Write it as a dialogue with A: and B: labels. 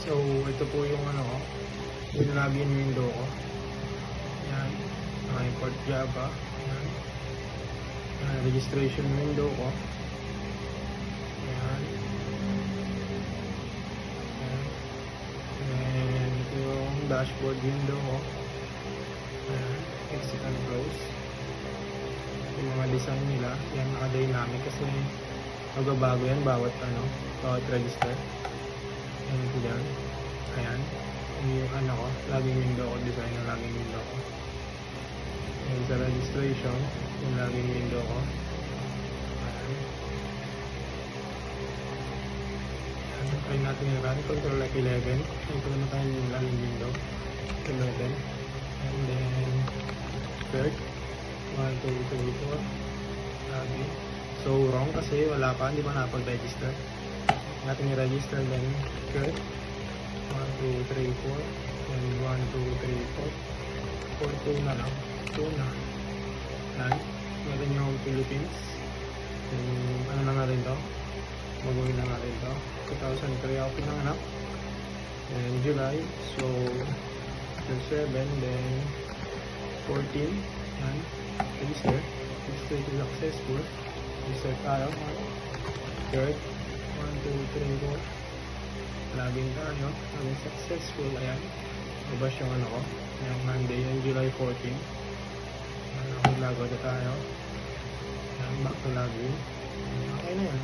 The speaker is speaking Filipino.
A: So, ito po yung ano ko, yung login window ko. Yan. Import Java. Yan. Registration window ko. Yan. Yan. And ito yung dashboard window ko. Yan. Exit and close. Yung mga design nila, yan naka-dynamic kasi magbabago yan bawat register. Yan ito dyan. Ayan. Yung ano ko, login window ko, design ng login window ko. Yan sa registration, yung login window ko. Ayan. Ayan. Try natin yung run, control F11. Ito na tayo yung login window. 11. And then, third. 1, 2, 3, 4. Login. So, wrong kasi wala pa, hindi pa napag-register. Natin i-register, then third. 1, 2, 3, 4. Then 1, 2, 3, 4. 4, 2 na lang. 2 na. Yan. Meron yung Philippines. Ano na nga rin to? Magawin na nga rin to. 2003 ako pinanganak. Then July. So, 7. Then 14. Yan. Register. Register is successful. Register tayo. Third. 1, 2, 3, 4. Login tayo. Login successful. Ayan. Labas yung ano ko. Yung Monday. Yung July 14. Mag-log out na tayo. Ayan. Back to login. Okay na yan.